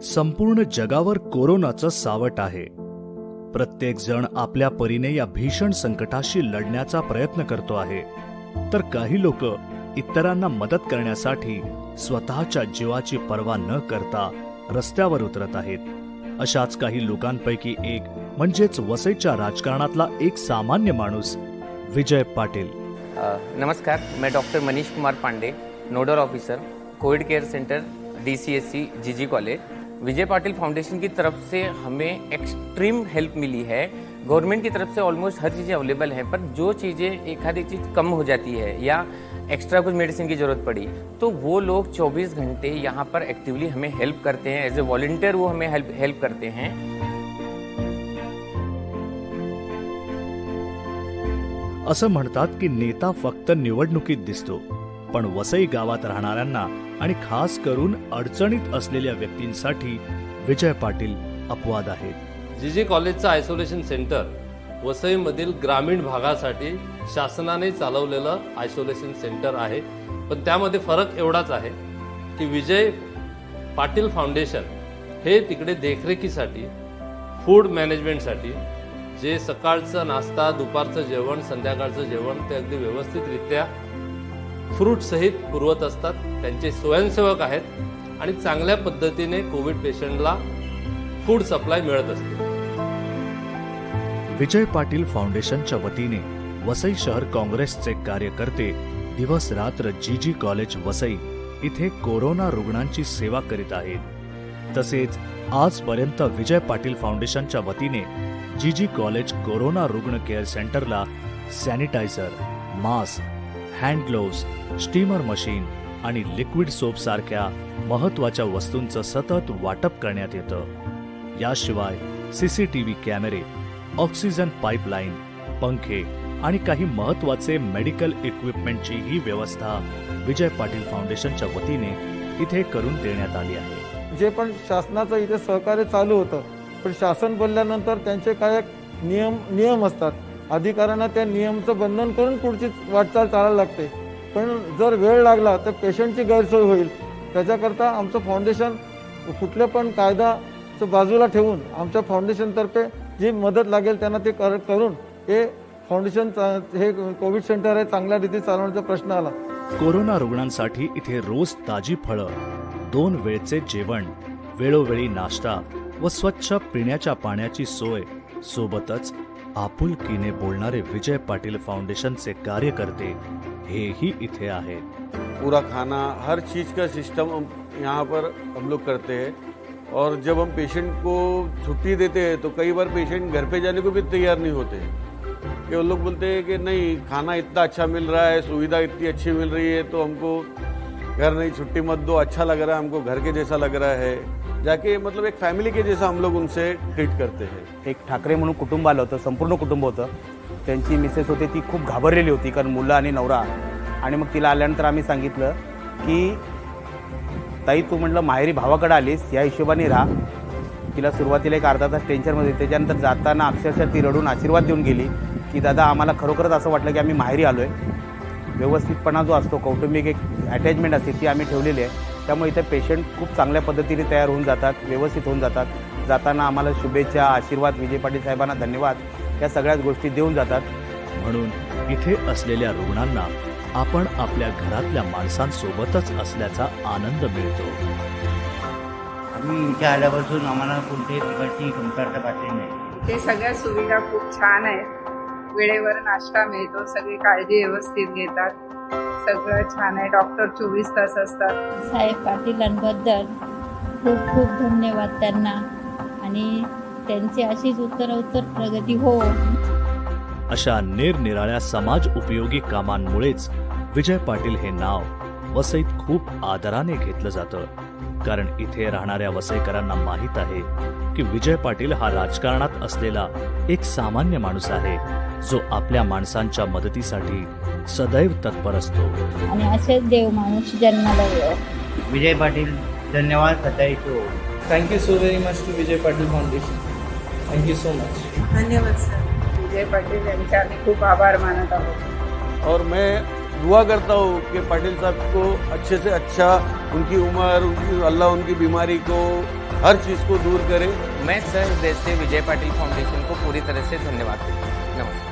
संपूर्ण जगावर कोरोनाचं सावट आहे. प्रत्येक जण आपल्या परीने या भीषण संकटाशी लढण्याचा प्रयत्न करतो आहे, तर काही लोक इतरांना मदत करण्यासाठी स्वतःच्या जीवाची पर्वा न करता रस्त्यावर उतरत आहेत. अशाच काही लोकांपैकी एक म्हणजेच वसईच्या राजकारणातला एक सामान्य माणूस विजय पाटील. नमस्कार, मैं doctor Manish Kumar Pandey, nodal officer, covid care centre, DCSC G G college. Vijay Patil foundation की तरफ से हमें एक्सट्रीम हेल्प मिली है. गवर्नमेंट की तरफ से ऑलमोस्ट हर चीज़ें अवेलेबल हैं, पर जो चीज़ें एक आधी चीज़ कम हो जाती है या एक्स्ट्रा कुछ मेडिसिन की ज़रूरत पड़ी तो वो लोग 24 घंटे यहाँ पर एक्टिवली हमें हेल्प करते हैं. एज ए वॉलंटियर वो हमें हेल्प करते हैं. असं म्हणतात की नेता फक्त निवडणुकीत दिसतो, पण वसई गावात राहणाऱ्यांना आणि खास करून अडचणीत असलेल्या व्यक्तींसाठी विजय पाटील अपवाद आहेत. जीजी कॉलेजचं आयसोलेशन सेंटर वसईमधील ग्रामीण भागासाठी शासनाने चालवलेलं आयसोलेशन सेंटर आहे. पण त्यामध्ये फरक एवढाच आहे की विजय पाटील फाउंडेशन हे तिकडे देखरेखीसाठी, फूड मॅनेजमेंटसाठी, जे सकाळचं नाश्ता, दुपारचं जेवण, संध्याकाळचं जेवण ते अगदी व्यवस्थितरित्या फ्रूट सहित पुरवत असतात. त्यांचे स्वयंसेवक आहेत आणि चांगल्या पद्धतीने कोविड पेशंटला फूड सप्लाय मिळत असते. विजय पाटील फाउंडेशनच्या वतीने वसई शहर काँग्रेसचे कार्यकर्ते दिवस रात्र जीजी कॉलेज वसई इथे कोरोना रुग्णांची सेवा करीत आहेत. तसेच आजपर्यंत विजय पाटील फाउंडेशनच्या वतीने जीजी कॉलेज कोरोना रुग्ण केअर सेंटरला sanitizer, mask, hand gloves, steamer machine आणि लिक्विड सोप सारख्या महत्त्वाच्या वस्तूंचं सतत वाटप करण्यात येतं. याशिवाय CCTV कॅमेरे, ऑक्सिजन पाईपलाईन, पंखे आणि काही महत्त्वाचे मेडिकल इक्विपमेंटची ही व्यवस्था विजय पाटील फाउंडेशनच्या वतीने इथे करून देण्यात आली आहे. जे पण शासनाचं इथे सहकार्य चालू होतं, पण शासन बोलल्यानंतर त्यांचे काय नियम असतात. अधिकाऱ्यांना त्या नियमचं बंधन करून पुढची वाटचाल चालायला लागते. पण जर वेळ लागला तर पेशंटची गैरसोय होईल. त्याच्याकरता आमचं फाउंडेशन कुठल्या पण कायदाचं बाजूला ठेवून आमच्या फाउंडेशनतर्फे जी मदत लागेल त्यांना ते करून हे फाउंडेशन हे कोविड सेंटर आहे चांगल्या रीती चालवण्याचा प्रश्न आला. कोरोना रुग्णांसाठी इथे रोज ताजी फळं, 2 वेळचे जेवण, वेळोवेळी नाश्ता व स्वच्छ पिण्याच्या पाण्याची सोय, सोबतच आपुलकीने बोलणारे विजय पाटील फाउंडेशनचे कार्यकर्ते हेही इथे आहेत. पूरा खाना, हर चीज़ का सिस्टम यहाँ पर हम लोग करते हैं. और जब हम पेशेंट को छुट्टी देते हैं तो कई बार पेशेंट घर पे जाने को भी तैयार नहीं होते हैं कि वो लोग बोलते हैं कि नहीं, खाना इतना अच्छा मिल रहा है, सुविधा इतनी अच्छी मिल रही है, तो हमको घर नहीं, छुट्टी मत दो, अच्छा लग रहा है, हमको घर के जैसा लग रहा है. जाके मतलब एक फॅमिली के जैसा हम लोग उनसे ट्रीट करते हैं. एक ठाकरे म्हणून कुटुंब आलं होतं, संपूर्ण कुटुंब होतं. त्यांची मिसेस होती, ती खूप घाबरलेली होती कारण मुलं आणि नवरा. आणि मग तिला आल्यानंतर आम्ही सांगितलं की ताई, तू म्हटलं माहेरी भावाकडे आलीस, या हिशोबाने राहा. तिला सुरुवातीला एक अर्धा तास टेन्शनमध्ये, त्याच्यानंतर जाताना अक्षरशः ती रडून आशीर्वाद देऊन गेली की दादा, आम्हाला खरोखरच असं वाटलं की आम्ही माहेरी आलो आहे. व्यवस्थितपणा जो असतो, कौटुंबिक एक अटॅचमेंट असते ती आम्ही ठेवलेली आहे. त्यामुळे इथे पेशंट खूप चांगल्या पद्धतीने तयार होऊन जातात, व्यवस्थित होऊन जातात. जाताना आम्हाला शुभेच्छा, आशीर्वाद, विजय पाटील साहेबांना धन्यवाद, या सगळ्याच गोष्टी देऊन जातात. म्हणून इथे असलेल्या रुग्णांना आपण आपल्या घरातल्या माणसांसोबतच असल्याचा आनंद मिळतो. आम्ही इथे आल्यापासून आम्हाला कोणत्याही प्रकारची कमतरता भासली नाही. ते सगळ्या सुविधा खूप छान आहेत. वेळेवर नाश्ता मिळतो, सगळी काळजी व्यवस्थित घेतात, सगळं छान आहे. डॉक्टर 24 तास असतात. साहेब पाटीलांबद्दल खूप खूप धन्यवाद त्यांना, आणि त्यांची अशीच उत्तरोत्तर प्रगती हो. अशा निरनिराळ्या समाज उपयोगी कामांमुळेच विजय पाटील हे नाव वसईत खूप आदराने घेतलं जातं. कारण इथे राहणाऱ्या वसईकरांना माहीत आहे की विजय पाटील हा राजकारणात असलेला एक सामान्य माणूस आहे, जो आपल्या माणसांच्या मदतीसाठी सदैव तत्पर असतो. आणि असेच देव माणूस जन्माला येतो. विजय पाटील धन्यवाद, सदाई तो. Thank you so very much to Vijay Patil foundation. Thank you so much. धन्यवाद सर. विजय पाटील यांचे आम्ही खूप आभार मानत आहोत. और मैं दुआ करता हूँ कि पाटिल साहब को अच्छे से अच्छा, उनकी उम्र, अल्लाह उनकी बीमारी को हर चीज़ को दूर करे। मैं सहृदय से विजय पाटिल फाउंडेशन को पूरी तरह से धन्यवाद देता हूँ। नमस्कार।